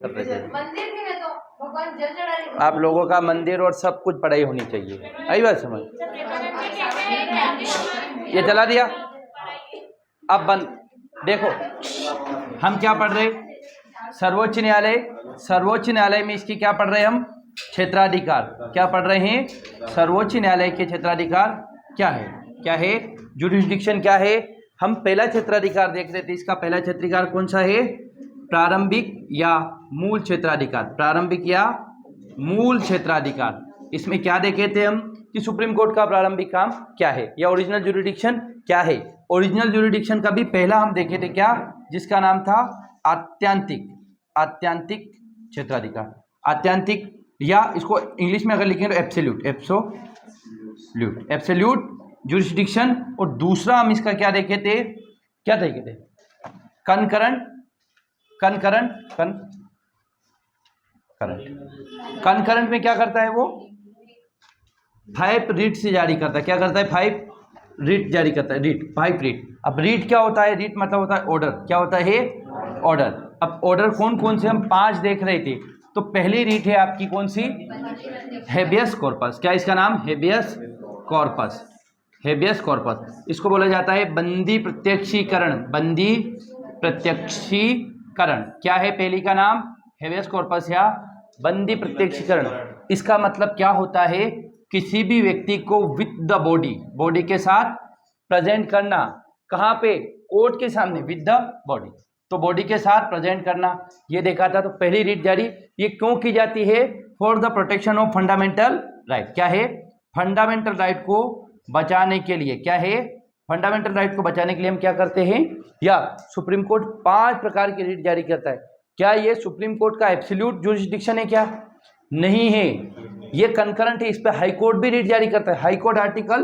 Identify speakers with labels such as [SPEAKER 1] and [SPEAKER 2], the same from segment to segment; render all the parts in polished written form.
[SPEAKER 1] कर रहे थे।
[SPEAKER 2] मंदिर भी है तो भगवान जल चढ़ा रहे
[SPEAKER 1] आप लोगों का मंदिर और सब कुछ पढ़ाई होनी चाहिए, आई बात समझ। ये चला दिया, अब बंद। देखो हम क्या पढ़ रहे, सर्वोच्च न्यायालय, सर्वोच्च न्यायालय में इसकी क्या पढ़ रहे हैं हम, क्षेत्राधिकार। क्या पढ़ रहे हैं, सर्वोच्च न्यायालय के क्षेत्राधिकार क्या है, क्या है, जुरिस्डिक्शन क्या है। हम पहला क्षेत्राधिकार देख रहे थे, इसका पहला क्षेत्राधिकार कौन सा है, प्रारंभिक या मूल क्षेत्राधिकार, प्रारंभिक या मूल क्षेत्राधिकार। इसमें क्या देखे थे हम कि सुप्रीम कोर्ट का प्रारंभिक काम क्या है या ओरिजिनल जुरिडिक्शन क्या है। ओरिजिनल जुरिडिक्शन का भी पहला हम देखे थे क्या, जिसका नाम था आत्यांतिक, आत्यांतिक क्षेत्राधिकार, आत्यांतिक, या इसको इंग्लिश में अगर लिखें तो एब्सोल्यूट, एब्सोल्यूट, एब्सोल्यूट जुरिस्डिक्शन। और दूसरा हम इसका क्या देखे थे, क्या देखे थे, कनकरेंट, कनकरेंट, कनकरेंट में क्या करता है वो, 5 रीट से जारी करता है, क्या करता है, 5 रीट जारी करता है, रीट, 5 रीट। अब रीट क्या होता है, रीट मतलब होता है ऑर्डर, क्या होता है, ऑर्डर। अब ऑर्डर कौन कौन से हम 5 देख रहे थे, तो पहली रीट है आपकी कौन सी, हेबियस कॉर्पस। क्या इसका नाम, हेबियस कॉर्पस, हेबियस कॉर्पस। इसको बोला जाता है बंदी प्रत्यक्षीकरण, बंदी प्रत्यक्षीकरण। क्या है पहली का नाम, हेबियस कॉर्पस या बंदी प्रत्यक्षीकरण। इसका मतलब क्या होता है, किसी भी व्यक्ति को विद द बॉडी, बॉडी के साथ प्रेजेंट करना, कहाँ पे, कोर्ट के सामने, विद द बॉडी, तो बॉडी के साथ प्रेजेंट करना, ये देखा था। तो पहली रीट जारी ये क्यों की जाती है, for the protection of fundamental right. क्या है, फंडामेंटल राइट को बचाने के लिए, क्या है, फंडामेंटल राइट को बचाने के लिए हम क्या करते हैं, या सुप्रीम कोर्ट 5 प्रकार की रीट जारी करता है। क्या ये सुप्रीम कोर्ट का एब्सोल्यूट जुरिस्डिक्शन है, क्या नहीं है, ये कंकरेंट है, इस पे हाई कोर्ट भी रीट जारी करता है। हाई कोर्ट आर्टिकल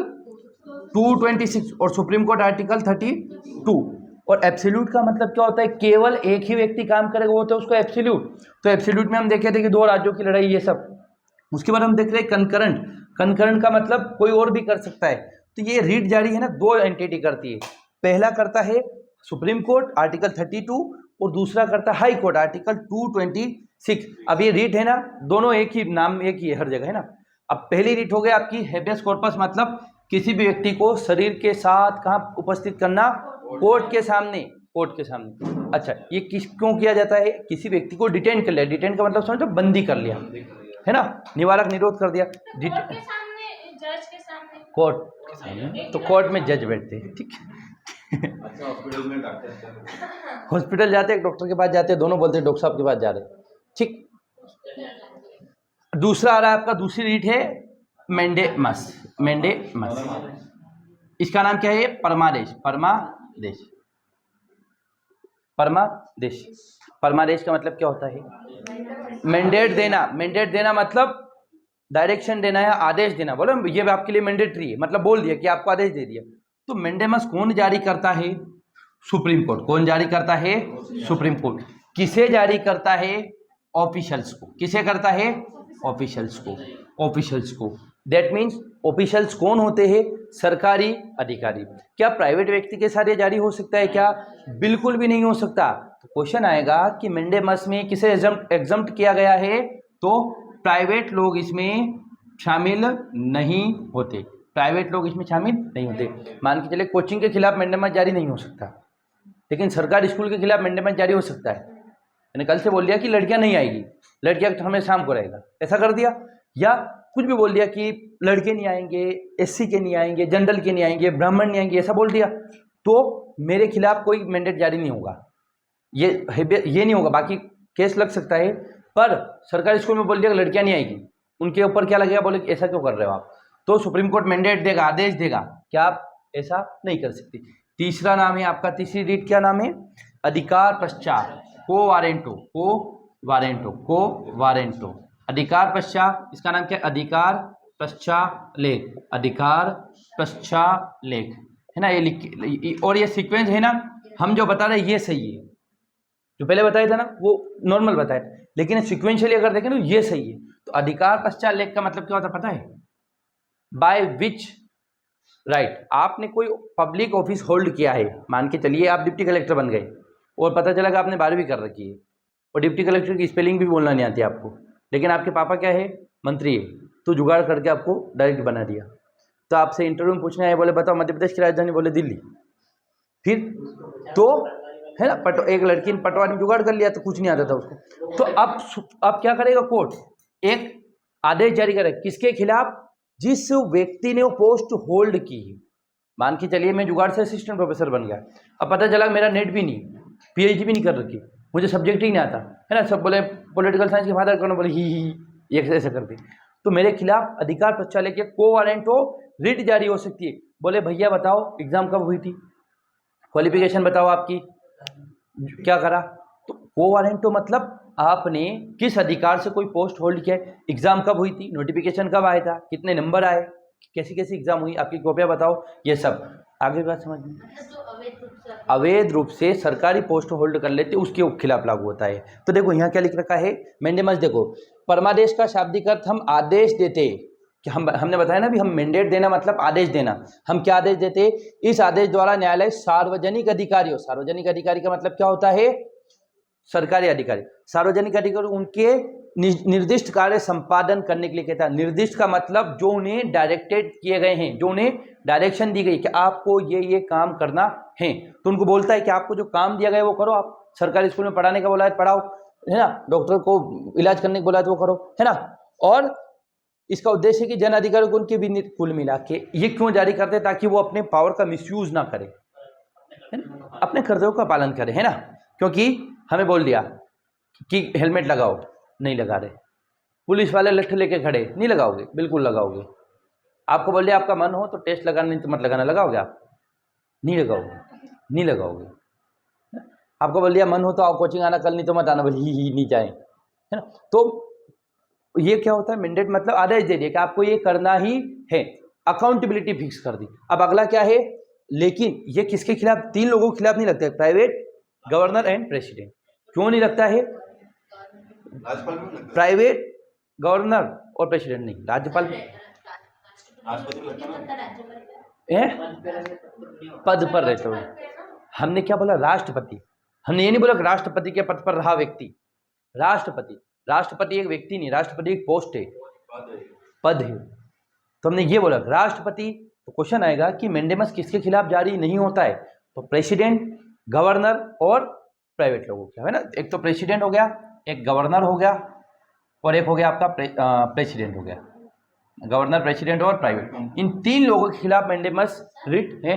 [SPEAKER 1] 226 और सुप्रीम कोर्ट आर्टिकल 32। और एब्सोल्यूट का मतलब क्या होता है, केवल एक ही व्यक्ति काम करेगा, वो होता है उसको एब्सोल्यूट। तो एब्सोल्यूट में हम देखे थे कि 2 राज्यों की लड़ाई, ये सब। उसके बाद हम देख रहे हैं कंकरेंट, कंकरेंट का मतलब कोई और भी कर सकता है। तो ये रीट जारी है ना, 2 एंटिटी करती है, पहला करता है सुप्रीम कोर्ट आर्टिकल 32 और दूसरा करता है हाई कोर्ट आर्टिकल 226। अब ये रीट है ना, दोनों एक ही नाम, एक ही है हर जगह, है ना। अब पहली रीट हो गया आपकी हेबियस कॉर्पस, मतलब किसी भी व्यक्ति को शरीर के साथ कहाँ उपस्थित करना, कोर्ट के सामने, कोर्ट के सामने। अच्छा, ये किस क्यों किया जाता है, किसी व्यक्ति को डिटेन कर लिया, डिटेन का मतलब समझो बंदी कर लिया, है ना, निवारक निरोध कर दिया,
[SPEAKER 2] कोर्ट के सामने, जज के सामने,
[SPEAKER 1] कोर्ट के सामने, तो कोर्ट में जज बैठते हैं, ठीक है।
[SPEAKER 3] अच्छा, हॉस्पिटल में डॉक्टर,
[SPEAKER 1] हॉस्पिटल जाते हैं, डॉक्टर के पास जाते हैं, दोनों बोलते हैं डॉक्टर साहब के पास जा रहे हैं, ठीक। दूसरा आ रहा है आपका, दूसरी रीट है मैंडेमस, मैंडेमस। इसका नाम क्या है, परमादेश, परमादेश, परमादेश। परमादेश का मतलब क्या होता है, मैंडेट देना, मैंडेट देना मतलब डायरेक्शन देना या आदेश देना। बोलो ये आपके लिए मैंडेटरी है, मतलब बोल दिया कि आपको आदेश दे दिया। तो मैंडेमस कौन जारी करता है, सुप्रीम कोर्ट। कौन जारी करता है, सुप्रीम कोर्ट। किसे जारी करता है, ऑफिशियल्स को। किसे करता है, ऑफिशियल्स को, ऑफिशियल्स को। दैट मीन्स ऑफिशियल्स कौन होते हैं, सरकारी अधिकारी। क्या प्राइवेट व्यक्ति के साथ ये जारी हो सकता है, क्या बिल्कुल भी नहीं हो सकता। तो क्वेश्चन आएगा कि मैंडेमस में किसे एग्जम्प्ट किया गया है, तो प्राइवेट लोग इसमें शामिल नहीं होते, प्राइवेट लोग इसमें शामिल नहीं होते। मान के चले कोचिंग के खिलाफ मैंडेमस जारी नहीं हो सकता, लेकिन सरकारी स्कूल के खिलाफ मैंडेमस जारी हो सकता है। मैंने कल से बोल दिया कि लड़कियां नहीं आएगी, लड़कियां हमें शाम को रहेगा, ऐसा कर दिया। या कुछ भी बोल दिया कि लड़के नहीं आएंगे, एससी के नहीं आएंगे, जनरल के नहीं आएंगे, ब्राह्मण नहीं आएंगे, ऐसा बोल दिया, तो मेरे खिलाफ कोई मैंडेट जारी नहीं होगा, ये नहीं होगा। बाकी केस लग सकता है, पर सरकारी स्कूल में बोल दिया कि लड़कियां नहीं आएगी, उनके ऊपर क्या लगेगा, बोले ऐसा क्यों कर रहे हो आप। तो सुप्रीम कोर्ट मैंडेट देगा, आदेश देगा कि आप ऐसा नहीं कर सकते। तीसरा नाम है आपका, तीसरी रीट क्या नाम है, अधिकार पश्चात, को वारेंटो, को वारेंटो, को वारेंटो। अधिकार पश्चात, इसका नाम क्या, अधिकार पश्चालेख, अधिकार पश्चालेख, है ना। ये और ये सीक्वेंस है ना, हम जो बता रहे हैं ये सही है, जो पहले बताया था ना वो नॉर्मल बताया, लेकिन सिक्वेंशियली अगर देखें तो ये सही है। तो अधिकार पश्चालेख का मतलब क्या होता है पता है, बाय विच राइट आपने कोई पब्लिक ऑफिस होल्ड किया है। मान के चलिए आप डिप्टी कलेक्टर बन गए और पता चला कि आपने 12वीं कर रखी है, और डिप्टी कलेक्टर की स्पेलिंग भी बोलना नहीं आती आपको, लेकिन आपके पापा क्या है, मंत्री है, तो जुगाड़ करके आपको डायरेक्ट बना दिया। तो आपसे इंटरव्यू में पूछना है, बोले बताओ मध्य प्रदेश की राजधानी, बोले दिल्ली। फिर तो है ना, एक लड़की ने पटवारी में जुगाड़ कर लिया, तो कुछ नहीं आता था उसको। तो अब क्या करेगा कोर्ट, एक आदेश जारी करेगा किसके खिलाफ, जिस व्यक्ति ने वो पोस्ट होल्ड की। मान के चलिए मैं जुगाड़ से असिस्टेंट प्रोफेसर बन गया, अब पता चला मेरा नेट भी नहीं, पीएचडी भी नहीं कर रखी, मुझे सब्जेक्ट ही नहीं आता है ना, सब बोले पॉलिटिकल साइंस के फादर कौन, बोले ही ऐसे कर दी, तो मेरे खिलाफ अधिकार प्रचालक के को वारंट हो, रिट जारी हो सकती है। बोले भैया बताओ एग्जाम कब हुई थी, क्वालिफिकेशन बताओ आपकी, क्या करा, तो को वारंट हो मतलब आपने किस अधिकार से कोई पोस्ट होल्ड किया है, एग्जाम कब हुई थी, नोटिफिकेशन कब आया था, कितने नंबर आए, कैसी कैसी एग्जाम हुई, आपकी कॉपियां बताओ, ये सब। आगे बात समझ में, अवैध रूप से सरकारी पोस्ट होल्ड कर लेते उसके खिलाफ लागू होता है। तो देखो यहाँ क्या लिख रखा है मैंडेमस, देखो परमादेश का शाब्दिक अर्थ हम आदेश देते, कि हमने बताया ना भी, हम मैंडेट देना मतलब आदेश देना, हम क्या आदेश देते, इस आदेश द्वारा न्यायालय सार्वजनिक अधिकारियों, सार्वजनिक अधिकारी का मतलब क्या होता है, सरकारी अधिकारी, सार्वजनिक अधिकारी उनके निर्दिष्ट कार्य संपादन करने के लिए कहता है। निर्दिष्ट का मतलब जो उन्हें डायरेक्टेड किए गए हैं, जो उन्हें डायरेक्शन दी गई कि आपको ये काम करना है, तो उनको बोलता है कि आपको जो काम दिया गया है वो करो। आप सरकारी स्कूल में पढ़ाने का बोला है पढ़ाओ, है ना, डॉक्टर को इलाज करने को बोला है तो वो करो, है ना। और इसका उद्देश्य है कि जन अधिकारियों को उनके भी कुल मिला के ये क्यों जारी करते हैं, ताकि वो अपने पावर का मिसयूज ना करे, है ना, अपने कर्तव्यों का पालन करे, है ना। क्योंकि हमें बोल दिया कि हेलमेट लगाओ, नहीं लगा रहे, पुलिस वाले लट्ठे लेके खड़े, नहीं लगाओगे, बिल्कुल लगाओगे। आपको बोल दिया आपका मन हो तो टेस्ट लगाना, नहीं तो मत लगाना, लगाओगे आप, नहीं लगाओगे, नहीं लगाओगे। आपको बोल दिया मन हो तो आओ कोचिंग आना, कल नहीं तो मत आना, बोले ही नहीं जाए, है ना। तो ये क्या होता है, मैंडेट मतलब आदेश दे दिया कि आपको ये करना ही है, अकाउंटेबिलिटी फिक्स कर दी। अब अगला क्या है, लेकिन ये किसके खिलाफ, 3 लोगों के खिलाफ नहीं लगता है, प्राइवेट, गवर्नर एंड प्रेसिडेंट। क्यों नहीं लगता है, प्राइवेट, गवर्नर और प्रेसिडेंट नहीं, राज्यपाल पद पर रहते हुए। हमने क्या बोला, राष्ट्रपति, हमने ये नहीं बोला कि राष्ट्रपति के पद पर रहा व्यक्ति, राष्ट्रपति एक व्यक्ति नहीं, राष्ट्रपति एक पोस्ट है, पद है। तो हमने ये बोला राष्ट्रपति, तो क्वेश्चन आएगा कि मैंडेमस किसके खिलाफ जारी नहीं होता है, तो प्रेसिडेंट, गवर्नर और प्राइवेट लोगों का, है ना। एक तो प्रेसिडेंट हो गया, एक गवर्नर हो गया, और एक हो गया आपका प्रेसिडेंट हो गया, गवर्नर, प्रेसिडेंट और प्राइवेट। इन 3 लोगों के खिलाफ मैंडेमस रिट है।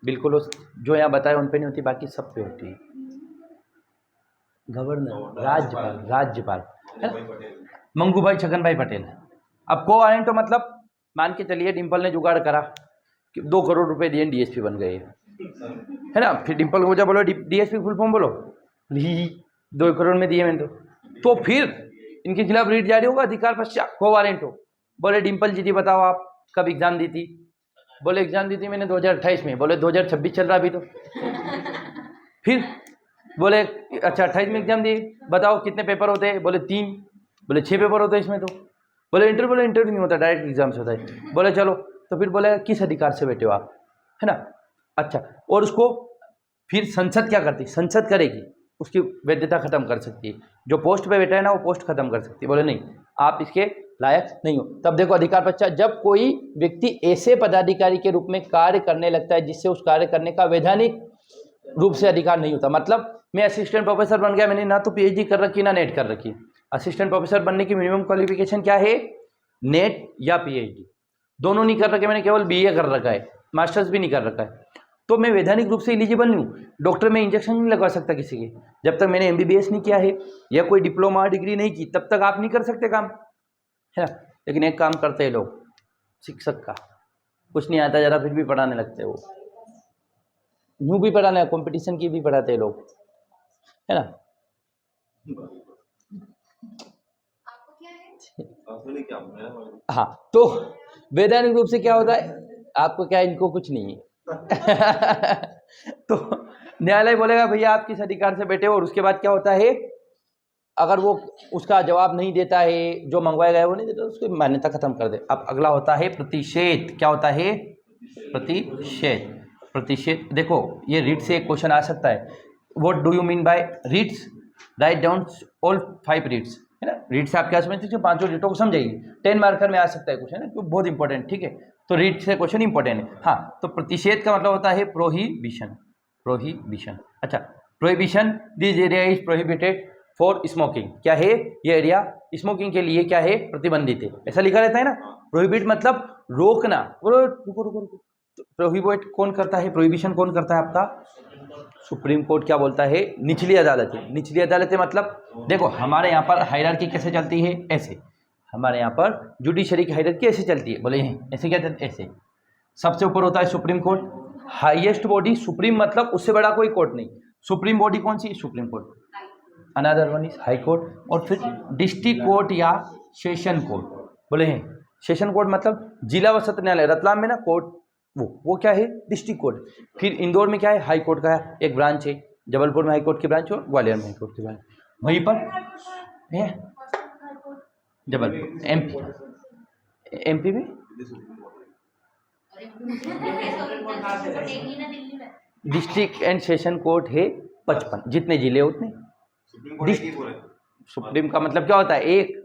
[SPEAKER 1] बिल्कुल जो यहाँ बताया उन पे नहीं होती, बाकी सब पे होती है। गवर्नर, राज्यपाल है ना, मंगूभाई छगनभाई पटेल। अब को वारंट मतलब मान के चलिए डिम्पल ने जुगाड़ करा कि 2 करोड़ रुपए दिए, डीएसपी बन गए, है ना। फिर डिम्पल को मुझे बोलो डीएसपी फुल फॉर्म बोलो, 2 करोड़ में दिए मैंने तो फिर इनके खिलाफ रीट जारी होगा, अधिकार पश्चात को वारंट हो। बोले डिम्पल जी बताओ आप कब एग्जाम दी थी, बोले एग्जाम दी थी मैंने 2028 में, बोले 2026 चल रहा अभी तो। फिर बोले अच्छा 28 में एग्जाम दी, बताओ कितने पेपर होते हैं, बोले 3, बोले 6 पेपर होते हैं इसमें तो। बोले इंटरव्यू नहीं होता, डायरेक्ट एग्जाम से होता है। बोले चलो, तो फिर बोले किस अधिकार से बैठे हो आप, है ना। अच्छा, और उसको फिर संसद क्या करती, संसद करेगी, उसकी वैधता खत्म कर सकती है, जो पोस्ट पे बैठा है ना वो पोस्ट खत्म कर सकती है। बोले नहीं आप इसके लायक नहीं हो। तब देखो अधिकार पश्चात, जब कोई व्यक्ति ऐसे पदाधिकारी के रूप में कार्य करने लगता है जिससे उस कार्य करने का वैधानिक रूप से अधिकार नहीं होता। मतलब मैं असिस्टेंट प्रोफेसर बन गया, मैंने ना तो पीएचडी कर रखी ना नेट कर रखी। असिस्टेंट प्रोफेसर बनने की मिनिमम क्वालिफिकेशन क्या है, नेट या पीएचडी, दोनों नहीं कर रखे, मैंने केवल बीए कर रखा है, मास्टर्स भी नहीं कर रखा है, तो मैं वैधानिक रूप से एलिजिबल नहीं हूँ। डॉक्टर में इंजेक्शन नहीं लगवा सकता किसी के, जब तक मैंने एमबीबीएस नहीं किया है या कोई डिप्लोमा डिग्री नहीं की, तब तक आप नहीं कर सकते काम, है ना। लेकिन एक काम करते हैं लोग, शिक्षक का कुछ नहीं आता ज़रा, फिर भी पढ़ाने लगते हैं, वो यूँ भी पढ़ाना, कंपटीशन की भी पढ़ाते हैं लोग, है ना। हाँ, तो वैधानिक रूप से क्या होता है, आपको क्या, इनको कुछ नहीं है। तो न्यायालय बोलेगा भैया आप किस अधिकार से बैठे हो, और उसके बाद क्या होता है, अगर वो उसका जवाब नहीं देता है, जो मंगवाया गया वो नहीं देता, उसकी मान्यता खत्म कर दे। अब अगला होता है प्रतिषेध। क्या होता है, प्रतिषेध। देखो ये रीट से एक क्वेश्चन आ सकता है, what do you mean by रीट्स, write down all 5 reads, है ना। रीड से आप क्या समझते हैं, 5 रीडों को समझाइए। 10 मार्कर में आ सकता है क्वेश्चन, है तो बहुत इंपॉर्टेंट, ठीक है। तो रीड से क्वेश्चन इंपॉर्टेंट है। हाँ, तो प्रतिषेध का मतलब होता है प्रोहिबिशन, प्रोहिबिशन। अच्छा, prohibition, this area is prohibited for smoking. क्या है ये एरिया स्मोकिंग के लिए क्या है, प्रतिबंधित है, ऐसा लिखा रहता है ना। प्रोहिबिट मतलब रोकना। रुको रुको रुको, प्रोहिबिट कौन करता है, प्रोहिबिशन कौन करता है आपका, सुप्रीम कोर्ट क्या बोलता है, निचली अदालतें। निचली अदालतें मतलब देखो हमारे यहाँ पर हायरार्की कैसे चलती है, ऐसे। हमारे यहाँ पर जुडिशरी की हायरार्की ऐसे चलती है, बोले ऐसे क्या चलती है, ऐसे। सबसे ऊपर होता है supreme court, highest body. Supreme मतलब उससे बड़ा कोई कोर्ट नहीं। सुप्रीम बॉडी कौन सी, supreme court. Another one is high court, और फिर डिस्ट्रिक्ट कोर्ट या सेशन कोर्ट। बोले हैं सेशन कोर्ट मतलब जिला व सत्र न्यायालय। रतलाम में ना कोर्ट, वो क्या है, डिस्ट्रिक्ट कोर्ट। फिर इंदौर में क्या है, हाई कोर्ट का एक ब्रांच है। जबलपुर में हाई कोर्ट की ब्रांच और ग्वालियर में हाई कोर्ट की ब्रांच। वहीं पर है जबलपुर, एमपी में डिस्ट्रिक्ट एंड सेशन कोर्ट है 55, जितने जिले उतने। सुप्रीम का मतलब क्या होता है, एक।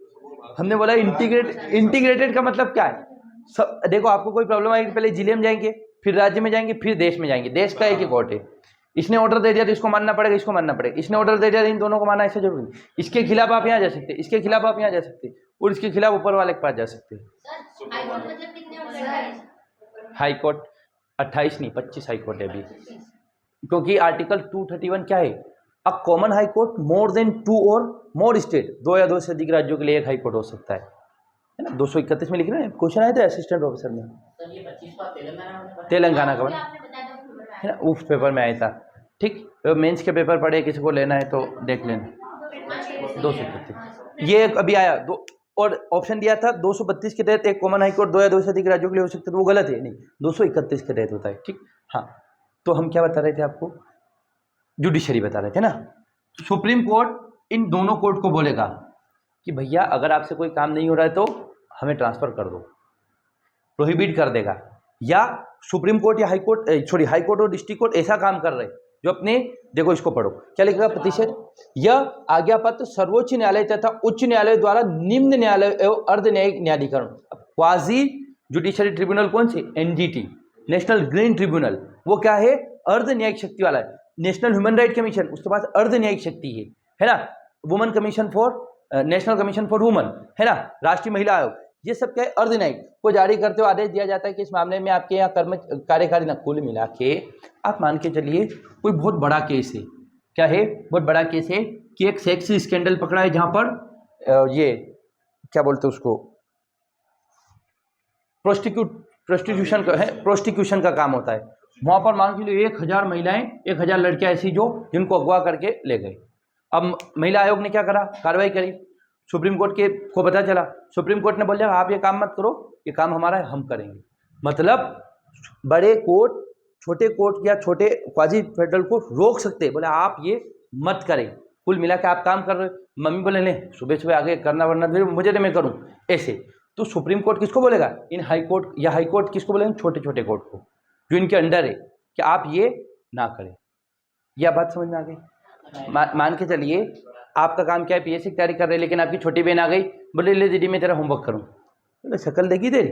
[SPEAKER 1] हमने बोला इंटीग्रेटेड का मतलब क्या है, सब। देखो आपको कोई प्रॉब्लम आएगी, पहले जिले में जाएंगे, फिर राज्य में जाएंगे, फिर देश में जाएंगे। देश का एक ही कोर्ट है। इसने ऑर्डर दे दिया तो इसको मानना पड़ेगा, इसको मानना पड़ेगा। इसने ऑर्डर दे दिया तो इन दोनों को मानना ऐसा जरूरी नहीं। इसके खिलाफ आप यहाँ जा सकते, इसके खिलाफ आप यहाँ जा सकते, और इसके खिलाफ ऊपर वाले के पास जा सकते। हाई कोर्ट 28 नहीं 25 हाई कोर्ट है अभी, क्योंकि आर्टिकल 231 क्या है, a common high court more than 2 और मोर स्टेट। 2 या 2 से अधिक राज्यों के लिए एक हाई कोर्ट हो सकता है ना। 231 में लिख रहे हैं, क्वेश्चन आए थे असिस्टेंट प्रोफेसर में। तेलंगाना का है ना, उस पेपर में आया था। ठीक, मेंस के पेपर पढ़े, किसी को लेना है तो देख लेना। 231 ये अभी आया दो, और ऑप्शन दिया था 232 के तहत एक कॉमन हाई कोर्ट 2 या 2 से अधिक राज्यों के लिए हो सकता है, तो वो गलत है। नहीं, 231 के तहत होता है। ठीक, हाँ। तो हम क्या बता रहे थे आपको, जुडिशरी बता रहे थे ना। सुप्रीम कोर्ट इन दोनों कोर्ट को बोलेगा कि भैया अगर आपसे कोई काम नहीं हो रहा है तो हमें ट्रांसफर कर दो, प्रोहिबिट कर देगा। या सुप्रीम कोर्ट या high court, sorry high court और डिस्ट्रिक्ट कोर्ट ऐसा काम कर रहे हैं जो अपने, देखो इसको पढ़ो क्या लिखेगा, प्रतिषेध। यह आज्ञापत्र सर्वोच्च न्यायालय तथा उच्च न्यायालय द्वारा निम्न न्यायालय एवं अर्ध न्यायिक न्यायाधिकरण। क्वाजी जुडिशरी ट्रिब्यूनल कौन सी, एनजीटी, नेशनल ग्रीन ट्रिब्यूनल, वो क्या है, अर्ध न्यायिक शक्ति वाला है। नेशनल ह्यूमन राइट कमीशन, उसके पास अर्ध न्यायिक शक्ति है ना। Woman commission for, national commission for woman, है ना। राष्ट्रीय महिला आयोग, ये सब क्या है, अर्ध न्यायिक को जारी करते हुए आदेश दिया जाता है कि इस मामले में आपके यहाँ कार्यकारी न, कुल मिला के आप मान के चलिए कोई बहुत बड़ा केस है। क्या है, बहुत बड़ा केस है कि एक सेक्स स्कैंडल पकड़ा है, जहां पर ये क्या बोलते हैं उसको, प्रोस्टिट्यूशन का है, प्रोस्टिट्यूशन का काम होता है। वहां पर मान के लिए 1000 महिलाएं, 1000 लड़कियां ऐसी जो जिनको अगवा करके ले गए। अब महिला आयोग ने क्या करा, कार्रवाई करी। सुप्रीम कोर्ट के को पता चला, सुप्रीम कोर्ट ने बोल दिया आप ये काम मत करो, ये काम हमारा है, हम करेंगे। मतलब बड़े कोर्ट छोटे कोर्ट या छोटे क्वाजी फेडरल कोर्ट रोक सकते हैं, बोले आप ये मत करें। कुल मिला के आप काम कर रहे हो, मम्मी बोले नहीं सुबह सुबह आगे करना वरना मुझे तो मैं करूँ, ऐसे। तो सुप्रीम कोर्ट किसको बोलेगा, इन हाई कोर्ट या हाई कोर्ट किसको बोलेंगे, छोटे छोटे कोर्ट को जो इनके अंडर है, कि आप ये ना करें। यह बात समझ में आ गई। मान के चलिए आपका काम क्या है, पीएससी की तैयारी कर रहे हैं, लेकिन आपकी छोटी बहन आ गई, बोले ले दीदी मैं तेरा होमवर्क करूँ, बोले शक्ल देखी तेरी,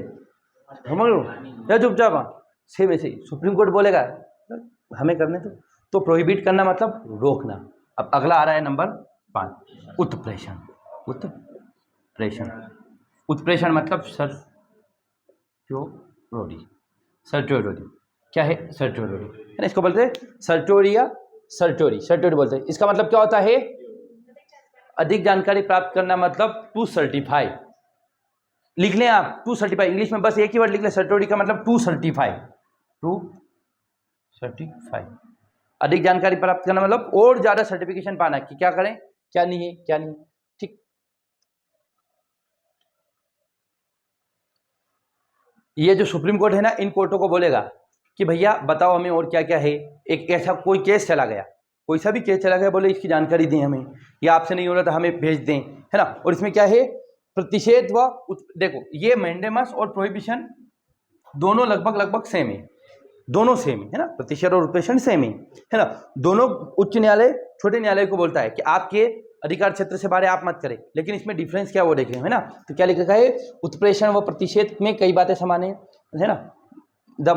[SPEAKER 1] होमवर्क या चुपचाप। सेम ऐसे सुप्रीम कोर्ट बोलेगा हमें करने दो। तो प्रोहिबिट करना मतलब रोकना। अब अगला आ रहा है नंबर 5, उत्प्रेषण। उत्प्रेषण, उत्प्रेषण मतलब सर्टोरी। क्या है, सर्टोरी है ना, इसको बोलते हैं सर्टोरिया, सर्टोरी बोलते हैं। इसका मतलब क्या होता है, अधिक जानकारी प्राप्त करना, मतलब टू सर्टिफाई। लिख लें आप, टू सर्टिफाई, इंग्लिश में बस एक ही वर्ड लिख लें, सर्टोरी का मतलब टू सर्टिफाई। अधिक जानकारी प्राप्त करना मतलब और ज्यादा सर्टिफिकेशन पाना कि क्या करें, क्या नहीं है, क्या नहीं। ठीक, ये जो सुप्रीम कोर्ट है ना, इन कोर्टों को बोलेगा कि भैया बताओ हमें और क्या क्या है। एक ऐसा कोई केस चला गया, कोई सा भी केस चला गया, बोले इसकी जानकारी दें हमें, या आपसे नहीं हो रहा था हमें भेज दें, है ना। और इसमें क्या है, प्रतिषेध व देखो ये मैंडेमस और प्रोहिबिशन दोनों लगभग सेम है, दोनों सेम है ना, प्रतिषेध और उत्प्रेषण सेम है ना। दोनों उच्च न्यायालय छोटे न्यायालय को बोलता है कि आपके अधिकार क्षेत्र से बाहर आप मत करें, लेकिन इसमें डिफरेंस क्या वो देखें, है ना। तो क्या लिखा है, उत्प्रेषण व प्रतिषेध में कई बातें समान है ना। The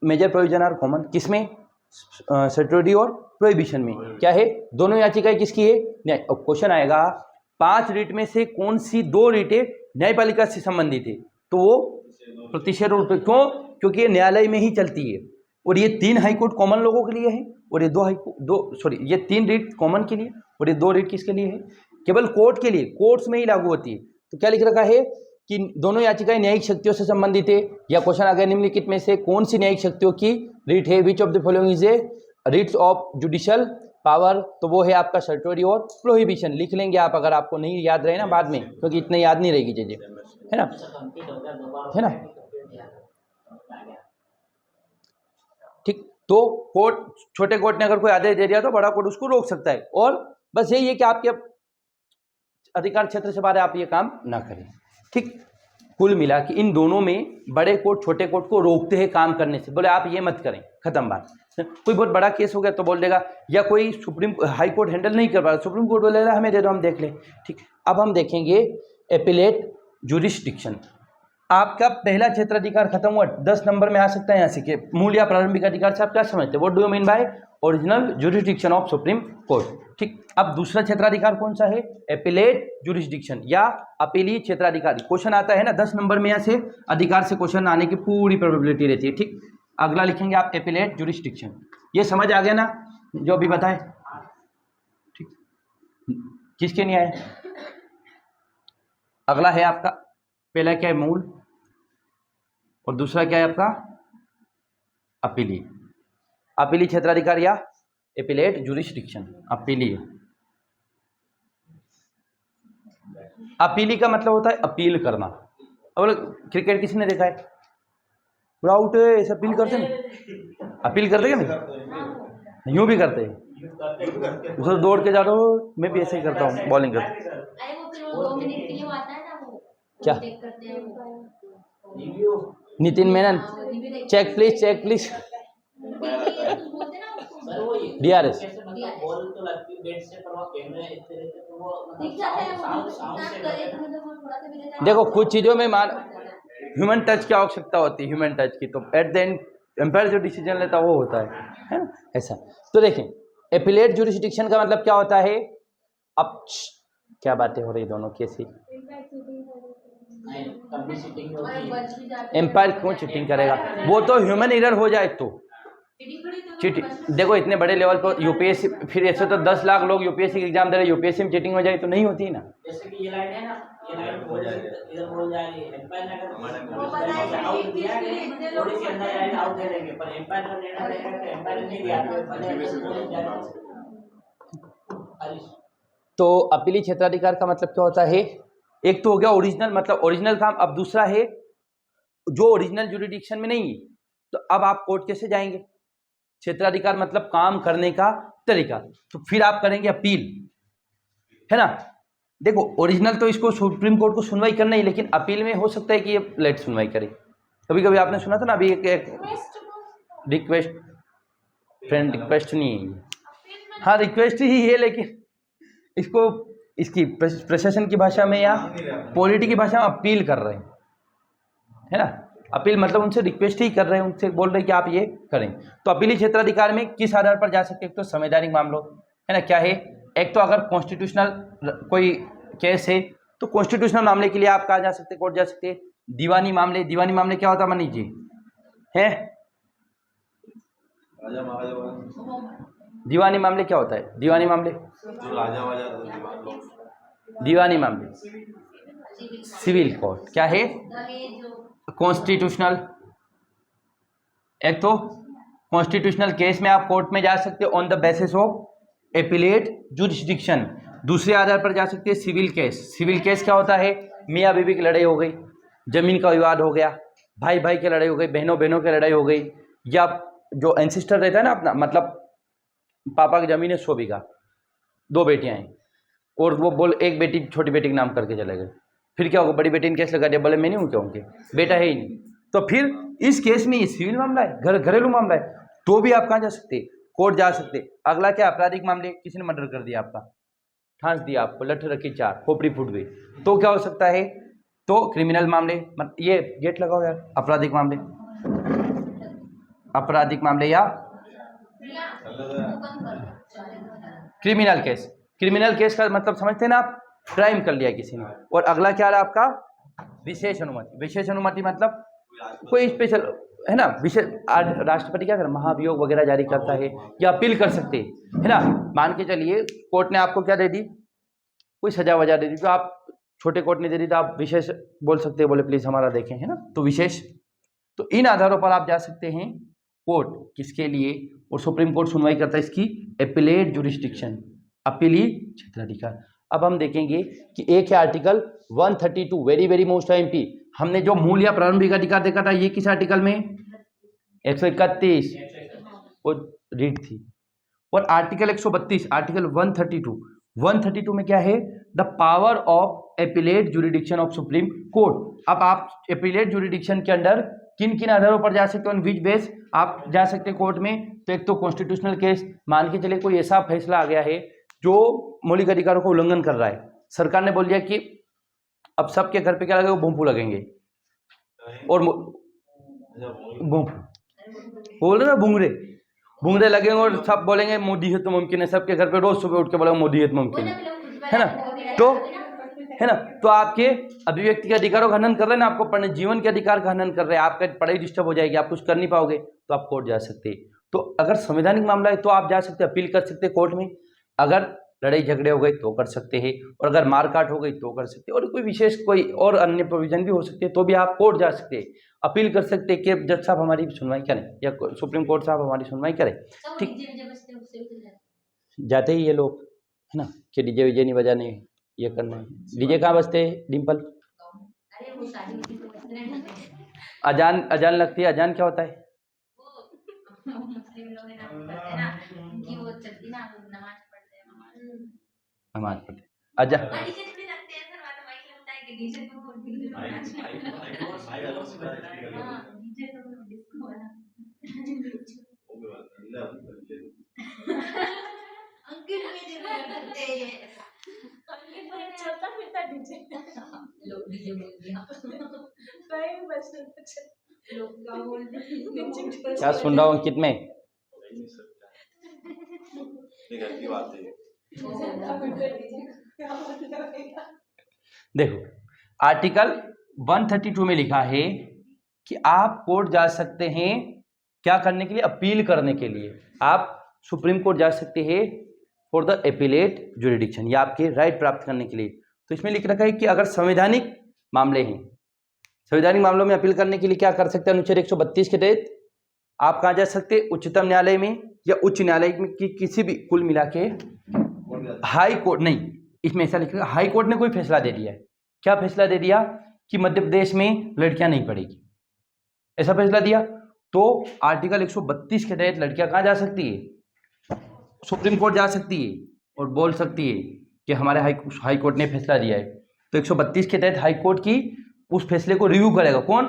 [SPEAKER 1] major provision are common, किसमें, स्टैट्यूटरी और प्रोहिबिशन में क्या है, दोनों याचिकाएं किसकी है, न्याय। अब क्वेश्चन आएगा 5 रीट में से कौन सी 2 रीटें न्यायपालिका से संबंधित है, तो वो प्रतिषेध और क्यों, क्योंकि ये न्यायालय में ही चलती है और ये 3 हाईकोर्ट कॉमन लोगों के लिए है और ये 3 रीट कॉमन के लिए और ये 2 रीट किसके लिए है, केवल कोर्ट के लिए, कोर्ट्स में ही लागू होती है। तो क्या लिख रखा है कि दोनों याचिकाएं न्यायिक शक्तियों से संबंधित है, या क्वेश्चन आ गया निम्नलिखित में से कौन सी न्यायिक शक्तियों की रीट है, which of the following is a रीट्स of judicial power, तो वो है आपका स्टैट्यूटरी और प्रोहिबिशन। लिख लेंगे आप, अगर आपको नहीं याद रहे ना बाद में, क्योंकि इतने याद नहीं रहेगी चीजें, है ना, है ना। ठीक, तो कोर्ट, छोटे कोर्ट ने अगर कोई आदेश दे दिया तो बड़ा कोर्ट उसको रोक सकता है, और बस यही है कि आपके अधिकार क्षेत्र से बाहर आप ये काम ना करें। ठीक, कुल मिला कि इन दोनों में बड़े कोर्ट छोटे कोर्ट को रोकते हैं काम करने से, बोले आप ये मत करें, खत्म बात। कोई बहुत बड़ा केस हो गया तो बोल देगा, या कोई सुप्रीम हाई कोर्ट हैंडल नहीं कर पा रहा, सुप्रीम कोर्ट बोलेगा हमें दे दो, हम देख लें। ठीक, अब हम देखेंगे एपिलेट जुरिस्डिक्शन। आपका पहला क्षेत्राधिकार खत्म हुआ, 10 नंबर में आ सकता है यहाँ से कि मूल या प्रारंभिक अधिकार से आप क्या समझते हैं, what do you mean by original jurisdiction of supreme court. ठीक, अब दूसरा क्षेत्राधिकार कौन सा है, एपिलेट जुरिस्डिक्शन या अपीलीय क्षेत्राधिकारी। क्वेश्चन आता है ना 10 नंबर में, यहाँ से अधिकार से क्वेश्चन आने की पूरी प्रोबेबिलिटी रहती है। ठीक, अगला लिखेंगे आप एपिलेट जुरिस्डिक्शन। ये समझ आ गया ना जो अभी बताए, ठीक, किसके नहीं आए। अगला है आपका, पहला क्या है, मूल, और दूसरा क्या है आपका अपीलीय। अपीलीय क्षेत्राधिकार या एपिलेट जुरिस्डिक्शन, अपीलीय। अपीलीय का मतलब होता है अपील करना। अब क्रिकेट किसने देखा है, आउट है ऐसे अपील करते हैं, अपील करते क्या नहीं, यूं भी करते हैं, उसे दौड़ के जा रहा हो, मैं भी ऐसे ही करता हूँ बॉलिंग करते।
[SPEAKER 2] अरे वो फिर वो 2 मिनट के लिए वो आता है ना, वो
[SPEAKER 1] क्या
[SPEAKER 2] चेक करते हैं
[SPEAKER 1] Nitin Menon, check please, check please,
[SPEAKER 2] बोलते हैं ना उसको,
[SPEAKER 1] DRS।
[SPEAKER 4] बॉल तो लगती है बेट से, पर वो कैमरे इतने रहते तो वो
[SPEAKER 2] दिख जाता है, वो
[SPEAKER 4] साउंड
[SPEAKER 2] ना
[SPEAKER 4] से
[SPEAKER 2] करे तो मतलब वो थोड़ा सा भी रहता है।
[SPEAKER 1] देखो कुछ चीज़ों में मान ह्यूमन टच की आवश्यकता होती है, ह्यूमन टच की, तो एट द एंड एम्पायर जो डिसीजन लेता है वो होता है ना, ऐसा। तो देखें एपिलेट जुरिस्डिक्शन का मतलब क्या होता है, अब क्या बातें हो रही दोनों कैसी,
[SPEAKER 4] तब भी सीटिंग होती है।
[SPEAKER 1] एम्पायर क्यों चीटिंग करेगा, वो तो ह्यूमन एरर हो जाए तो चीटिंग। देखो इतने बड़े लेवल पर यूपीएससी, फिर ऐसे तो 10 लाख लोग यूपीएससी की एग्जाम दे रहे, यूपीएससी में चीटिंग हो जाए तो नहीं होती है ना।
[SPEAKER 4] जैसे कि ये लाइन है ना, ये लाइन बोल इधर बोल जा रही है, एम्पायर ने
[SPEAKER 2] वो पता है
[SPEAKER 4] आउट दिया है,
[SPEAKER 2] इतने लोग
[SPEAKER 4] थोड़ी सी अंदर लाइन आउट दे देंगे, पर एम्पायर का निर्णय रहेगा कि एम्पायर ने नहीं दिया, तो भले जा रहा है।
[SPEAKER 1] तो अपीलीय क्षेत्राधिकार का मतलब क्या होता है, एक तो हो गया ओरिजिनल, मतलब ओरिजिनल काम, अब दूसरा है जो ओरिजिनल जुरिडिक्शन में नहीं है, तो अब आप कोर्ट कैसे जाएंगे। क्षेत्राधिकार मतलब काम करने का तरीका, तो फिर आप करेंगे अपील, है ना। देखो ओरिजिनल तो इसको सुप्रीम कोर्ट को सुनवाई करना ही, लेकिन अपील में हो सकता है कि ये लेट सुनवाई करे। कभी कभी आपने सुना था ना अभी एक रिक्वेस्ट, फ्रेंड रिक्वेस्ट नहीं है ये, हाँ रिक्वेस्ट ही है, लेकिन इसको इसकी प्रशासन की भाषा में या पॉलिटी की भाषा में अपील कर रहे हैं, है ना। अपील मतलब उनसे रिक्वेस्ट ही कर रहे हैं, उनसे बोल रहे हैं कि आप ये करें। तो अपीलीय क्षेत्राधिकार में किस आधार पर जा सकते हैं, तो संवैधानिक मामलों, है ना, क्या है, एक तो अगर कॉन्स्टिट्यूशनल कोई केस है तो कॉन्स्टिट्यूशनल मामले के लिए आप कहाँ जा सकते, कोर्ट जा सकते हैं। दीवानी मामले, दीवानी मामले क्या होता है मनीष जी, है
[SPEAKER 3] राजा महाराजा,
[SPEAKER 1] दीवानी मामले क्या होता है, दीवानी मामले,
[SPEAKER 3] जो राजा वाजा,
[SPEAKER 1] दीवानी मामले सिविल कोर्ट, क्या है कॉन्स्टिट्यूशनल। एक तो कॉन्स्टिट्यूशनल केस में आप कोर्ट में जा सकते हो on the basis of appellate jurisdiction, दूसरे आधार पर जा सकते हैं सिविल केस। सिविल केस क्या होता है, मियाँ बीवी की लड़ाई हो गई, जमीन का विवाद हो गया, भाई भाई की लड़ाई हो गई, बहनों बहनों की लड़ाई हो गई, या जो एंसिस्टर रहता है ना अपना, मतलब पापा की जमीन है 100 बीघा, 2 बेटियां हैं, और वो बोल एक बेटी छोटी बेटी के नाम करके चले गए, फिर क्या होगा, बड़ी बेटी ने केस लगा दिया, बोले मैं नहीं हूँ क्या, उनके बेटा है ही नहीं, तो फिर इस केस में ये सिविल मामला है, घरेलू मामला है, तो भी आप कहाँ जा सकते हैं, कोर्ट जा सकते। अगला क्या, आपराधिक मामले, किसी ने मर्डर कर दिया आपका, ठांस दिया आपको, लठ रखी 4, खोपड़ी फूट गई, तो क्या हो सकता है, तो क्रिमिनल मामले, ये गेट लगाओ यार, आपराधिक मामले, आपराधिक मामले या क्रिमिनल केस। क्रिमिनल केस का मतलब समझते हैं ना आप, क्राइम कर लिया किसी ने। और अगला क्या रहा आपका, विशेष अनुमति। विशेष अनुमति मतलब कोई स्पेशल है ना, विशेष राष्ट्रपति क्या कर, महाभियोग वगैरह जारी करता है या अपील कर सकते हैं, है ना। मान के चलिए कोर्ट ने आपको क्या दे दी, कोई सजा वजह दे दी, तो आप, छोटे कोर्ट ने दे दी तो आप विशेष बोल सकते हैं, बोले प्लीज हमारा देखें, है ना, तो विशेष। तो इन आधारों पर आप जा सकते हैं कोर्ट, किसके लिए, और सुप्रीम कोर्ट सुनवाई करता है इसकी एपिलेट जुरिस्डिक्शन, अपीली क्षेत्राधिकार। अब हम देखेंगे कि एक है article 132, very very most MP. हमने जो मूल या प्रारंभिक अधिकार देखा था, ये किस आर्टिकल में, 131 वो रीड थी। और आर्टिकल 132, आर्टिकल 132 में क्या है, the power of appellate jurisdiction of supreme court. अब आप एपिलेट जुरिडिक्शन के अंडर किन किन आधारों पर जा सकते हो, ऑन विच बेस आप जा सकते हैं कोर्ट में। तो एक तो कॉन्स्टिट्यूशनल केस, मान के चले कोई ऐसा फैसला आ गया है जो मौलिक अधिकारों का उल्लंघन कर रहा है, सरकार ने बोल दिया कि अब सबके घर पे क्या लगेगा, भूमपू लगेंगे, और बोल रहे ना भूंगरे लगेंगे, और सब बोलेंगे मोदी है तो मुमकिन है, सबके घर पे रोज सुबह उठ के बोलेंगे मोदी है तो मुमकिन है ना, तो है ना, तो आपके अभिव्यक्ति के अधिकारों का हनन कर रहे हैं ना, आपको पढ़ने जीवन के अधिकार का हनन कर रहे हैं, आपका पढ़ाई डिस्टर्ब हो जाएगी, आप कुछ कर नहीं पाओगे, तो आप कोर्ट जा सकते हैं। तो अगर संवैधानिक मामला है तो आप जा सकते हैं, अपील कर सकते हैं कोर्ट में। अगर लड़ाई झगड़े हो गए तो कर सकते हैं, और अगर मारकाट हो गई तो कर सकते हैं, और कोई विशेष कोई और अन्य प्रोविजन भी हो सकते हैं, तो भी आप कोर्ट जा सकते हैं, अपील कर सकते हैं कि जज साहब हमारी सुनवाई करें, या सुप्रीम कोर्ट साहब हमारी सुनवाई करें। ठीक, जाते ही ये लोग, है ना, कि डीजे विजे नहीं बजाने, ये करना है। डीजे कहाँ बजते हैं डिम्पल, अजान लगती है। अजान क्या होता है, नमाज पढ़ते, अजान क्या सुन रहा हूँ अंकित में, देखो आर्टिकल 132 में लिखा है कि आप कोर्ट जा सकते हैं, क्या करने के लिए, अपील करने के लिए। आप सुप्रीम कोर्ट जा सकते हैं फॉर द एपिलेट जुरिडिक्शन, या आपके राइट प्राप्त करने के लिए। तो इसमें लिख रखा है कि अगर संवैधानिक मामले हैं, संवैधानिक मामलों में अपील करने के लिए क्या कर सकते हैं, अनुच्छेद 132 के तहत आप कहाँ जा सकते हैं, उच्चतम न्यायालय में या उच्च न्यायालय में की किसी भी, कुल मिला के हाई कोर्ट नहीं, इसमें ऐसा लिखा हाई कोर्ट ने कोई फैसला दे दिया है। क्या फैसला दे दिया कि मध्य प्रदेश में लड़कियां नहीं पढ़ेगी, ऐसा फैसला दिया, तो आर्टिकल 132 के तहत लड़कियां कहाँ जा सकती है, सुप्रीम कोर्ट जा सकती है और बोल सकती है कि हमारे हाई कोर्ट ने फैसला दिया है। तो 132 के तहत हाई कोर्ट की उस फैसले को रिव्यू करेगा कौन,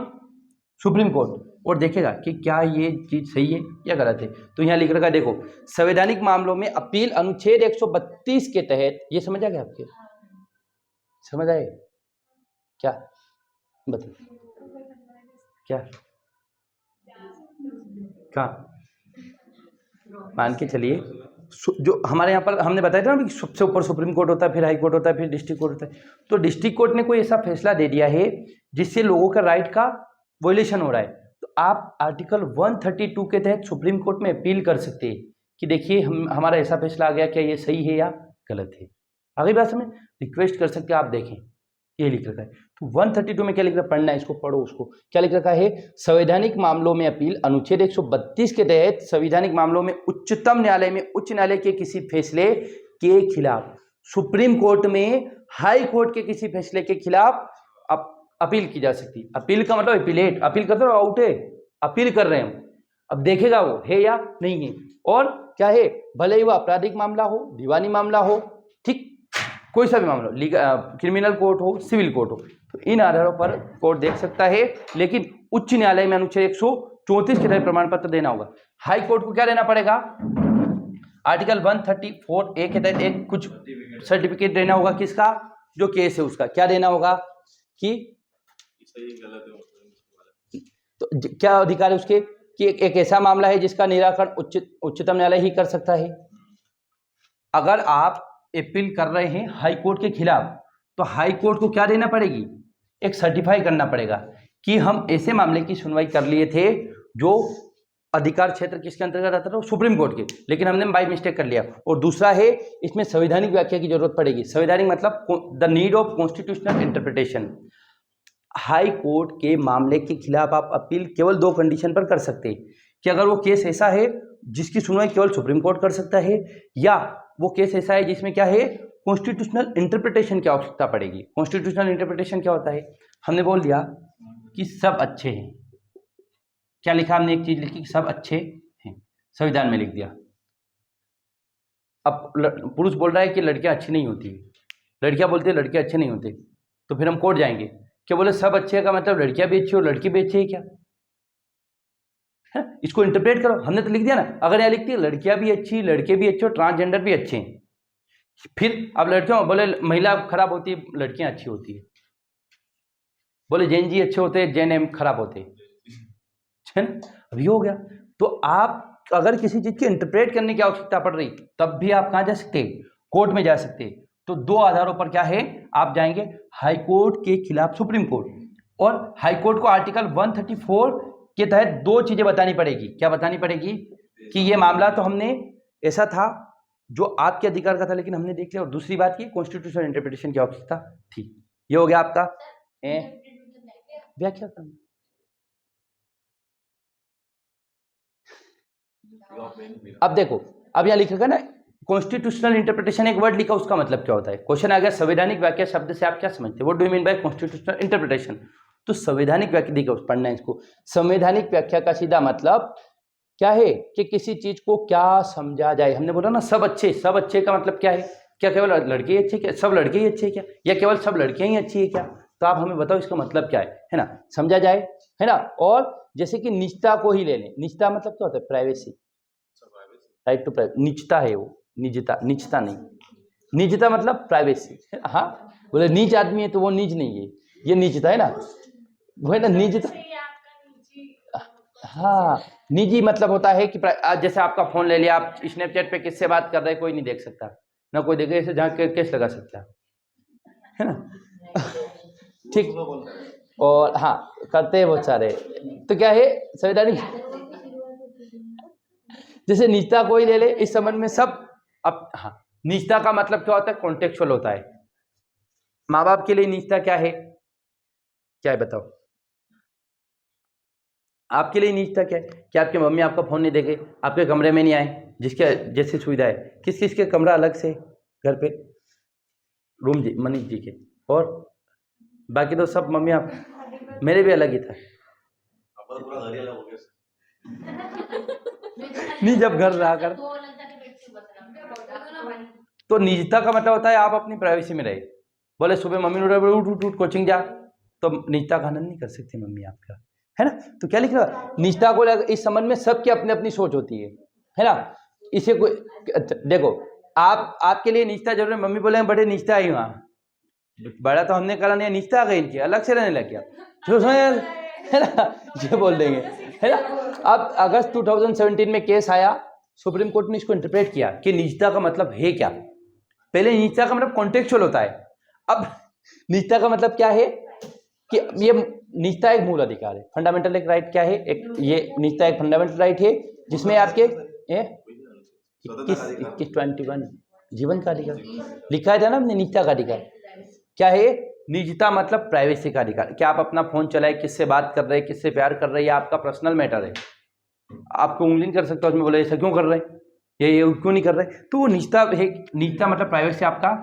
[SPEAKER 1] सुप्रीम कोर्ट, और देखेगा कि क्या ये चीज सही है या गलत है। तो यहाँ लिख रखा है, देखो संवैधानिक मामलों में अपील अनुच्छेद 132 के तहत, ये समझ आ गया आपके, समझ आए क्या, बताइए क्या मान के चलिए, जो हमारे यहाँ पर हमने बताया था ना कि सबसे ऊपर सुप्रीम कोर्ट होता है, फिर हाई कोर्ट होता है, फिर डिस्ट्रिक्ट कोर्ट होता है। तो डिस्ट्रिक्ट कोर्ट ने कोई ऐसा फैसला दे दिया है जिससे लोगों का राइट का वॉयलेशन हो रहा है, तो आप आर्टिकल 132 के तहत सुप्रीम कोर्ट में अपील कर सकते हैं कि देखिए हमारा ऐसा फैसला आ गया, क्या ये सही है या गलत है। आगे बात में रिक्वेस्ट कर सकते हैं, आप देखें ये लिख रखा है। तो 132 में क्या लिख रखा है, पढ़ना है इसको, पढ़ो उसको। क्या लिख रखा है, संवैधानिक मामलों में अपील अनुच्छेद 132 के तहत संवैधानिक मामलों में उच्चतम न्यायालय में उच्च न्यायालय के किसी फैसले के खिलाफ, सुप्रीम कोर्ट में हाई कोर्ट के किसी फैसले के खिलाफ अपील की जा सकती है। अपील का मतलब अपीलेट, अपील करते हो आउट है, अपील कर रहे हैं हम, अब देखेगा वो है या नहीं है। और क्या है, भले ही वो आपराधिक मामला हो, दीवानी मामला हो, ठीक, कोई सा भी मामला हो, क्रिमिनल कोर्ट हो, सिविल कोर्ट हो, तो इन आधारों पर कोर्ट देख सकता है। लेकिन उच्च न्यायालय में अनुच्छेद 134 के तहत प्रमाण पत्र देना होगा। हाई कोर्ट को क्या देना पड़ेगा, आर्टिकल 134 ए के तहत एक कुछ सर्टिफिकेट देना होगा किसका, जो केस है उसका। क्या देना होगा कि
[SPEAKER 3] सही गलत है
[SPEAKER 1] तो क्या अधिकार है उसके कि एक ऐसा मामला है जिसका निराकरण उच्चतम न्यायालय ही कर सकता है। अगर आप अपील कर रहे हैं हाई कोर्ट के खिलाफ तो हाई कोर्ट को क्या देना पड़ेगी, एक सर्टिफाई करना पड़ेगा कि हम ऐसे मामले की सुनवाई कर लिए थे जो अधिकार क्षेत्र किसके अंतर्गत आता था, सुप्रीम कोर्ट के, लेकिन हमने बाय मिस्टेक कर लिया। और दूसरा है इसमें संवैधानिक व्याख्या की जरूरत पड़ेगी। संवैधानिक मतलब the need of constitutional interpretation. High court के मामले के खिलाफ आप अपील केवल 2 कंडीशन पर कर सकते हैं कि अगर वो केस ऐसा है जिसकी सुनवाई केवल सुप्रीम कोर्ट कर सकता है, या वो केस ऐसा है जिसमें क्या है कॉन्स्टिट्यूशनल इंटरप्रिटेशन की आवश्यकता पड़ेगी। कॉन्स्टिट्यूशनल इंटरप्रिटेशन क्या होता है, हमने बोल दिया कि सब अच्छे हैं। क्या लिखा हमने, एक चीज लिखी सब अच्छे हैं, संविधान में लिख दिया। अब पुरुष बोल रहा है कि लड़कियां अच्छी नहीं होती, लड़कियां बोलती है लड़के अच्छे नहीं होते, तो फिर हम कोर्ट जाएंगे क्या बोले सब अच्छे का मतलब लड़कियां भी अच्छी हो लड़की भी अच्छी है क्या है? इसको इंटरप्रेट करो। हमने तो लिख दिया ना, अगर यहाँ लिखती है लड़कियां भी अच्छी लड़के भी अच्छे और ट्रांसजेंडर भी अच्छे हैं, फिर अब लड़कियों बोले महिला खराब होती है लड़कियां अच्छी होती है, बोले जैन जी अच्छे होते हैं जैन एम खराब होते हैं, अभी हो गया। तो आप अगर किसी चीज की इंटरप्रेट करने की आवश्यकता पड़ रही तब भी आप कहाँ जा सकते हैं, कोर्ट में जा सकते हैं। तो 2 आधारों पर क्या है, आप जाएंगे हाई कोर्ट के खिलाफ सुप्रीम कोर्ट, और हाई कोर्ट को आर्टिकल 134 के तहत 2 चीजें बतानी पड़ेगी। क्या बतानी पड़ेगी कि ये मामला तो हमने ऐसा था जो आपके अधिकार का था लेकिन हमने देख लिया, और दूसरी बात की कॉन्स्टिट्यूशनल इंटरप्रिटेशन की आवश्यकता थी। ये हो गया आपका व्याख्या करना। अब देखो, अब यहाँ लिखेगा ना कॉन्स्टिट्यूशनल इंटरप्रिटेशन, एक वर्ड लिखा उसका मतलब क्या होता है। क्वेश्चन आ गया संवैधानिक व्याख्या शब्द से आप क्या समझते हैं, what do you mean by constitutional interpretation. तो संवैधानिक व्याख्या देखो पढ़ना है इसको। संवैधानिक व्याख्या का सीधा मतलब क्या है कि किसी चीज को क्या समझा जाए। हमने बोला ना सब अच्छे, सब अच्छे का मतलब क्या है, क्या केवल लड़के ही अच्छे, क्या सब लड़के ही अच्छे क्या, या केवल सब लड़कियां ही अच्छी है क्या। तो आप हमें बताओ इसका मतलब क्या है ना, समझा जाए, है ना। और जैसे कि निजता को ही ले लें, निजता मतलब क्या होता है, प्राइवेसी, राइट टू प्राइवेसी, निजता है वो, निजता, निजता नहीं, निजता मतलब प्राइवेसी। हाँ बोले नीच आदमी है तो वो नीच नहीं है, ये निजता है ना, वो है ना निजता। हाँ निजी मतलब होता है कि जैसे आपका फोन ले लिया, आप स्नैपचैट पे किससे बात कर रहे हैं कोई नहीं देख सकता, ना कोई देखे, ऐसे जहाँ केस लगा सकता है ना, ठीक। और हाँ करते हैं बहुत सारे। तो क्या है संवैधानिक, जैसे निजता कोई ले ले, इस संबंध में सब। अब हाँ निजता का मतलब क्या होता है, कॉन्टेक्चुअल होता है। माँ बाप के लिए निजता क्या है, क्या है बताओ, आपके लिए निजता क्या है कि आपकी मम्मी आपका फोन नहीं देखे, आपके कमरे में नहीं आए, जिसके जैसी सुविधा है। किस किस के कमरा अलग से घर पे, रूम जी मनीष जी के, और बाकी तो सब मम्मी आप, मेरे भी अलग ही था। नहीं जब घर रहा कर, तो निजता का मतलब होता है आप अपनी प्राइवेसी में रहे। बोले सुबह मम्मी ने उठ उठ उठ कोचिंग जा, तो निजता का आनंद नहीं कर सकती मम्मी आपका, है ना। तो क्या लिख रहा, निजता को इस संबंध में सबकी अपनी अपनी सोच होती है ना। इसे कोई देखो, आपके लिए निजता जरूर है, मम्मी बोले बड़े निजता आई वहाँ, बड़ा तो हमने करा नहीं, निजता आ गई इनकी, अलग से रहने लग गया, है ना, ये बोल देंगे, है ना। अब अगस्त 2017 में केस आया, सुप्रीम कोर्ट ने इसको इंटरप्रेट किया कि निजता का मतलब है क्या। पहले निजता का मतलब कॉन्टेक्चुअल होता है, अब निजता का मतलब क्या है कि ये निजता एक मूल अधिकार है, फंडामेंटल एक राइट क्या है, एक ये निजता एक फंडामेंटल राइट है जिसमें आपके 21 जीवन का अधिकार लिखा था ना हमने। निजता का अधिकार क्या है, निजता मतलब प्राइवेसी का अधिकार, कि आप अपना फोन चलाए, किससे बात कर रहे हैं, किससे प्यार कर रहे हैं, आपका पर्सनल मैटर है। आपको उंगली नहीं कर सकता उसमें, बोले ऐसा क्यों कर रहे हैं, ये क्यों नहीं कर रहे, तो वो निजता है। निजता मतलब प्राइवेसी आपका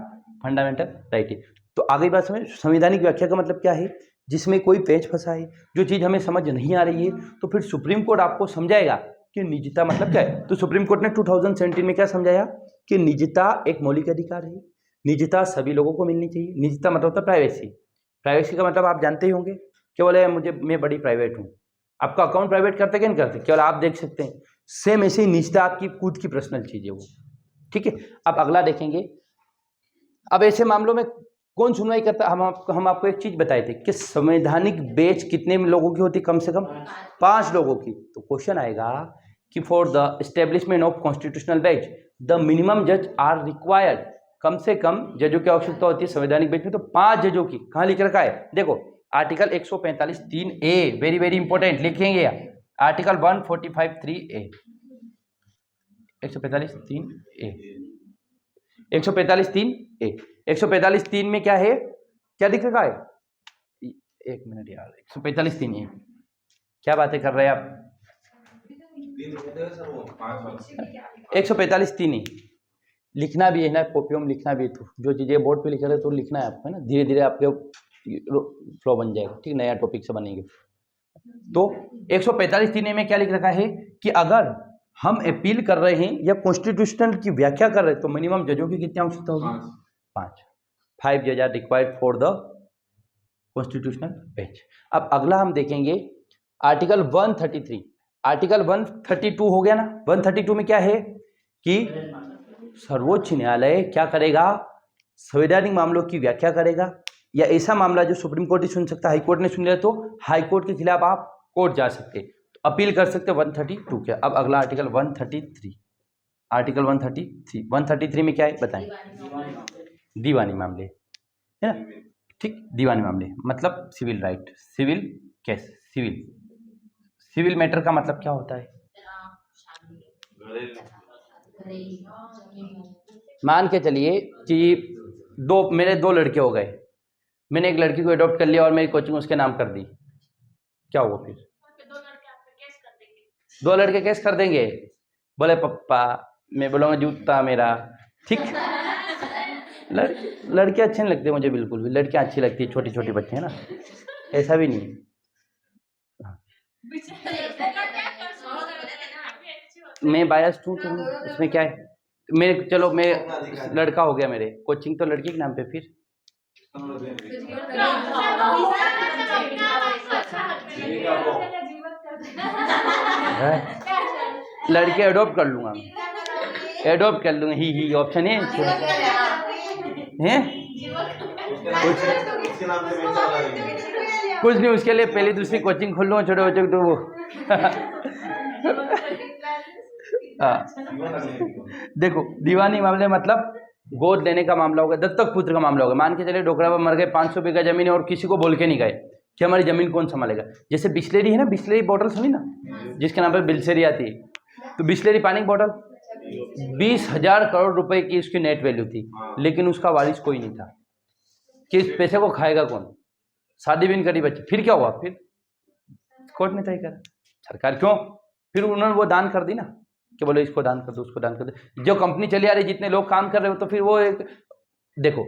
[SPEAKER 1] फंडामेंटल राइट है। तो आगे बात समझ, संवैधानिक व्याख्या का मतलब क्या है, जिसमें कोई पेच फंसा है, जो चीज़ हमें समझ नहीं आ रही है, तो फिर सुप्रीम कोर्ट आपको समझाएगा कि निजता मतलब क्या है। तो सुप्रीम कोर्ट ने 2017 में क्या समझाया कि निजता एक मौलिक अधिकार है, निजता सभी लोगों को मिलनी चाहिए। निजता मतलब होता है प्राइवेसी, प्राइवेसी का मतलब आप जानते ही होंगे, केवल मैं बड़ी प्राइवेट हूँ, आपका अकाउंट प्राइवेट करते क्या नहीं करते, केवल आप देख सकते हैं। सेम ऐसे ही निजता आपकी खुद की पर्सनल चीज़ है वो, ठीक है, अब अगला देखेंगे। अब ऐसे मामलों में कौन सुनवाई करता है? हम आपको एक चीज बताए थे कि संवैधानिक बेंच कितने लोगों की होती? कम से कम 5 लोगों की। तो क्वेश्चन आएगा कि for the establishment of constitutional bench the minimum जज आर रिक्वायर्ड, कम से कम जजों की आवश्यकता होती है संवैधानिक बेंच में, तो 5 जजों की। कहाँ लिख रखा है? देखो article 145(3)A, very very important, लिखेंगे आर्टिकल 145(3)A, 145(3)A, 145(3)A, 145(3) में क्या है? क्या लिख रखा है? एक मिनट यार, 145(3)A क्या बातें कर रहे हैं आप? 145(3)A लिखना भी है ना, कॉपियों में लिखना भी है। तो जो चीजें बोर्ड पे लिख रहे तो लिखना है आपको, है ना, धीरे धीरे आपके फ्लो बन जाएगा। ठीक, नया टॉपिक से बनेंगे। तो 145(3)A में क्या लिख रखा है कि अगर हम अपील कर रहे हैं या कॉन्स्टिट्यूशनल की व्याख्या कर रहे हैं तो मिनिमम जजों की कितनी आवश्यकता होगी? 5 जज are required for the constitutional bench. अब अगला हम देखेंगे आर्टिकल 133। आर्टिकल 132 हो गया ना। 132 में क्या है कि सर्वोच्च न्यायालय क्या करेगा? संवैधानिक मामलों की व्याख्या करेगा, या ऐसा मामला जो सुप्रीम कोर्ट ही सुन सकता, हाई कोर्ट ने सुन लिया तो हाई कोर्ट के खिलाफ आप कोर्ट जा सकते, तो अपील कर सकते 132 के। अब अगला आर्टिकल 133, आर्टिकल 133, 133 में क्या है बताएं? दीवानी मामले, है ना। ठीक, दीवानी मामले मतलब civil right, civil case, civil matter का मतलब क्या होता है? मान के चलिए कि मेरे 2 लड़के हो गए, मैंने एक लड़की को अडॉप्ट कर लिया और मेरी कोचिंग उसके नाम कर दी, क्या हुआ फिर? 2 लड़के केस कर देंगे। बोले पप्पा, मैं बोलूँगा जूता मेरा। ठीक, लड़के अच्छे नहीं लगते मुझे बिल्कुल भी, लड़कियाँ अच्छी लगती है, छोटी छोटी बच्चे, है ना, ऐसा भी नहीं। मैं बायस्ड हूँ तो उसमें क्या है? मेरे चलो मैं लड़का हो गया, मेरे कोचिंग तो लड़की के नाम पे, फिर लड़के अडॉप्ट कर लूंगा, ही ऑप्शन है कुछ नहीं, उसके लिए पहले दूसरी कोचिंग खोल लूँगा छोटे बच्चों तो वो देखो दीवानी मामले मतलब गोद लेने का मामला होगा, दत्तक पुत्र का मामला होगा। मान के चले डोकरा पर मर गए, 500 बीघा जमीन है और किसी को बोल के नहीं गए कि हमारी जमीन कौन संभालेगा। जैसे बिस्लेरी है ना, बिस्लेरी बॉटल सुनी ना, जिसके नाम पर बिल्सेरी आती है, तो बिस्लेरी पानी की बॉटल 20,000 करोड़ रुपए की उसकी नेट वैल्यू थी, लेकिन उसका वारिस कोई नहीं था। किस पैसे को खाएगा कौन? शादी भी नहीं करी बच्चे। फिर क्या हुआ? फिर कोर्ट ने तय करा, सरकार क्यों, फिर उन्होंने वो दान कर दी ना, कि बोलो इसको दान कर दो, उसको दान कर दो। जो कंपनी चली आ रही, जितने लोग काम कर रहे हो, तो फिर वो एक देखो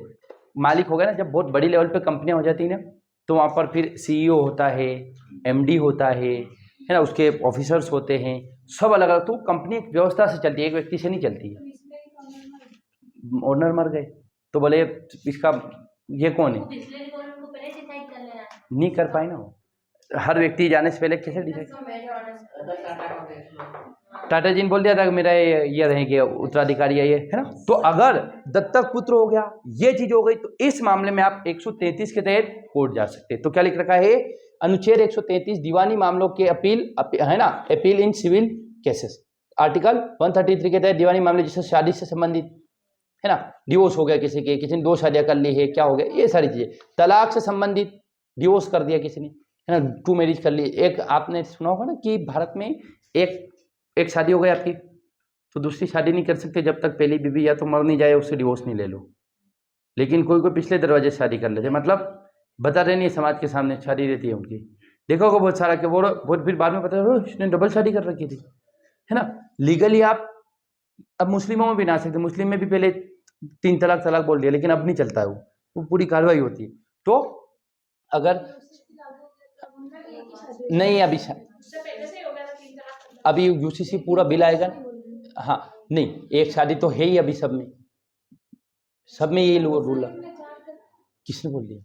[SPEAKER 1] मालिक हो गया ना। जब बहुत बड़ी लेवल पे कंपनियां हो जाती है ना, तो वहाँ पर फिर CEO होता है, MD होता है ना, उसके ऑफिसर्स होते हैं, सब अलग अलग। तो कंपनी एक व्यवस्था से चलती है, एक व्यक्ति से नहीं चलती है। ओनर मर गए तो बोले इसका ये कौन है, नहीं कर पाए ना वो। हर व्यक्ति जाने से पहले कैसे डिसाइड? टाटा जी ने बोल दिया था कि मेरा ये रहेंगे उत्तराधिकारी है ये, है ना। तो अगर दत्तक पुत्र हो गया, ये चीज हो गई, तो इस मामले में आप 133 के तहत कोर्ट जा सकते हैं। तो क्या लिख रखा है? अनुच्छेद 133 दीवानी मामलों के अपील है ना, appeal in civil cases. Article 133 के तहत दीवानी मामले जैसे शादी से संबंधित, है ना, डिवोर्स हो गया किसी के, किसी ने 2 शादियां कर ली है, क्या हो गया, ये सारी चीजें। तलाक से संबंधित, डिवोर्स कर दिया किसी ने, है ना, 2 मैरिज कर ली। एक आपने सुना होगा ना कि भारत में एक शादी हो गई आपकी, तो दूसरी शादी नहीं कर सकते जब तक पहली बीवी या तो मर नहीं जाए, उससे डिवोर्स नहीं ले लो। लेकिन कोई कोई पिछले दरवाजे से शादी कर लेते, मतलब बता रहे नहीं, समाज के सामने शादी रहती है उनकी। देखोगे बहुत सारा कि वो फिर बाद में पता है उसने डबल शादी कर रखी थी, है ना। लीगली आप अब मुस्लिमों में भी ना सकते, मुस्लिम में भी पहले 3 तलाक बोल दिया, लेकिन अब नहीं चलता है वो पूरी कार्रवाई होती है। तो अगर नहीं अभी UCC पूरा बिल आएगा, हाँ नहीं, एक शादी तो है ही अभी सब में यही रूल है। किसने बोल दिया?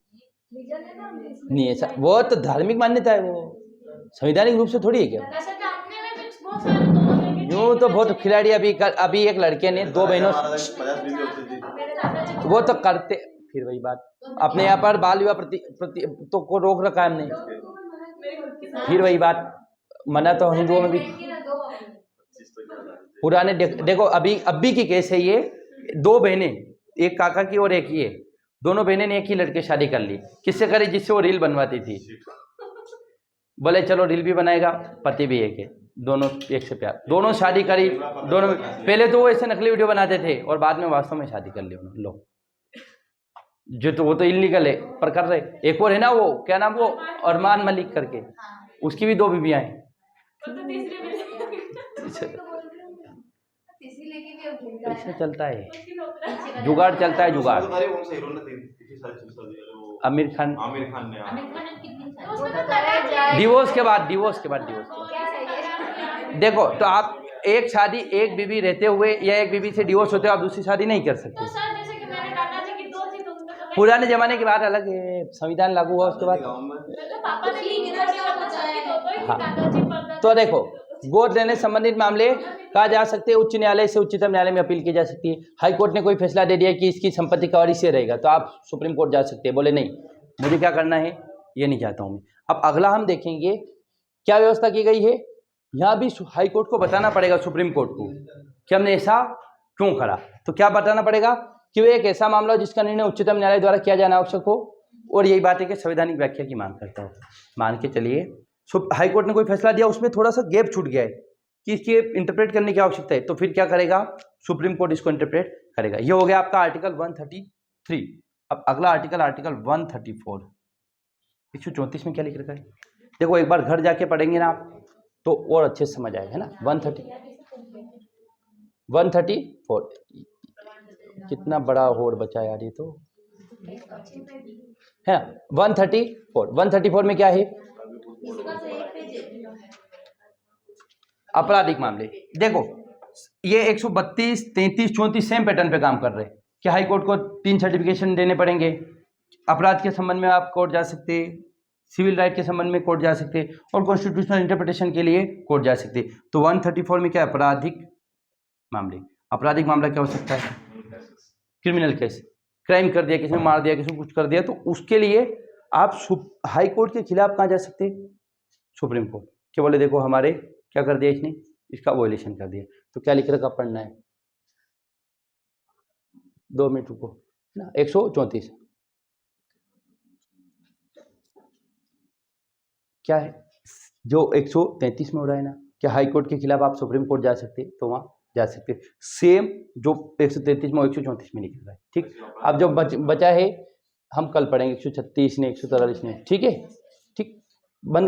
[SPEAKER 1] नहीं ऐसा, वो तो धार्मिक मान्यता है, वो संवैधानिक रूप से थोड़ी है क्या। यूं तो बहुत खिलाड़ी अभी एक लड़के ने 2 बहनों
[SPEAKER 3] 50 बीवी होती थी।
[SPEAKER 2] मेरे दादाजी को
[SPEAKER 1] वो तो करते, फिर वही बात, अपने यहाँ पर बाल विवाह प्रति तो को रोक रखा है हमने,
[SPEAKER 2] मेरे खुद की
[SPEAKER 1] फिर वही बात, मना तो हिंदुओं में भी पुराने देखो अभी की केस है ये, 2 बहनें, एक काका की और एक ये, दोनों बहनें ने एक ही लड़के शादी कर ली, किससे करी? जिससे वो रील बनवाती थी। बोले चलो रील भी बनाएगा, पति भी एक है, दोनों एक से प्यार, दोनों शादी करी, दोनों पहले तो वो ऐसे नकली वीडियो बनाते थे और बाद में वास्तव में शादी कर ली उन्होंने। लो जो तो वो तो इलीगल है पर कर रहे। एक और है ना वो क्या नाम, वो अरमान मलिक करके, उसकी भी 2 बीवियां हैं। ऐसा चलता है, जुगाड़ चलता है, जुगाड़।
[SPEAKER 3] अरे वो हीरो ने इतनी सारी चीज़ कर दी, अरे वो
[SPEAKER 1] आमिर खान
[SPEAKER 3] आमिर खान ने
[SPEAKER 1] डिवोर्स के बाद देखो, तो आप एक शादी एक बीवी रहते हुए या एक बीवी से डिवोर्स होते हुए आप दूसरी शादी नहीं कर सकते। पुराने जमाने की बात अलग है, संविधान लागू हुआ उसके बाद।
[SPEAKER 3] गाँव में
[SPEAKER 1] तो देखो, गोद लेने संबंधित मामले कहा जा सकते हैं, उच्च न्यायालय से उच्चतम न्यायालय में अपील की जा सकती है। हाई कोर्ट ने कोई फैसला दे दिया कि इसकी संपत्ति का वारिस से रहेगा, तो आप सुप्रीम कोर्ट जा सकते हैं, बोले नहीं मुझे क्या करना है ये नहीं चाहता हूँ मैं। अब अगला हम देखेंगे क्या व्यवस्था की गई है। यहाँ भी हाई कोर्ट को बताना पड़ेगा सुप्रीम कोर्ट को कि हमने ऐसा क्यों करा। तो क्या बताना पड़ेगा कि वो एक ऐसा मामला हो जिसका निर्णय उच्चतम न्यायालय द्वारा किया जाना आवश्यक हो, और यही बात है कि संवैधानिक व्याख्या की मांग करता हो। मान के चलिए हाई कोर्ट ने कोई फैसला दिया, उसमें थोड़ा सा गैप छूट गया है कि इसकी इंटरप्रेट करने की आवश्यकता है, तो फिर क्या करेगा सुप्रीम कोर्ट इसको इंटरप्रेट करेगा। ये हो गया आपका आर्टिकल 133। अब अगला आर्टिकल 134। 134 में क्या लिख रखा है देखो, एक बार घर जाके पढ़ेंगे ना आप तो और अच्छे से समझ आएगा, है ना। 134 कितना बड़ा होड़ बचा यार ये तो है। 134 में क्या है? आपराधिक मामले। देखो ये 132, 33, 34 सेम पैटर्न पे काम कर रहे हैं कि हाई कोर्ट को 3 सर्टिफिकेशन देने पड़ेंगे। अपराध के संबंध में आप कोर्ट जा सकते हैं, सिविल राइट के संबंध में कोर्ट जा सकते हैं, और कॉन्स्टिट्यूशनल इंटरप्रिटेशन के लिए कोर्ट जा सकते हैं। तो 134 में क्या है? आपराधिक मामले। आपराधिक मामला क्या हो सकता है? क्रिमिनल केस, क्राइम कर दिया, किसी ने मार दिया, किसी को कुछ कर दिया, तो उसके लिए आप हाई कोर्ट के खिलाफ कहाँ जा सकते हैं? Supreme court. क्या बोले देखो हमारे क्या कर दिया इसने, इसका वॉयलेशन कर दिया। तो क्या लिख रखा पढ़ना है, 2 मिनट रुको ना। 134 क्या है जो 133 में हो रहा है ना, क्या हाई कोर्ट के खिलाफ आप सुप्रीम कोर्ट जा सकते हैं? तो वहाँ जा सकते हैं। सेम जो 133 में 134 में लिख रहा है। ठीक, अब जो बचा है हम कल पढ़ेंगे 136 ने 143 ने। ठीक है, ठीक, बंद।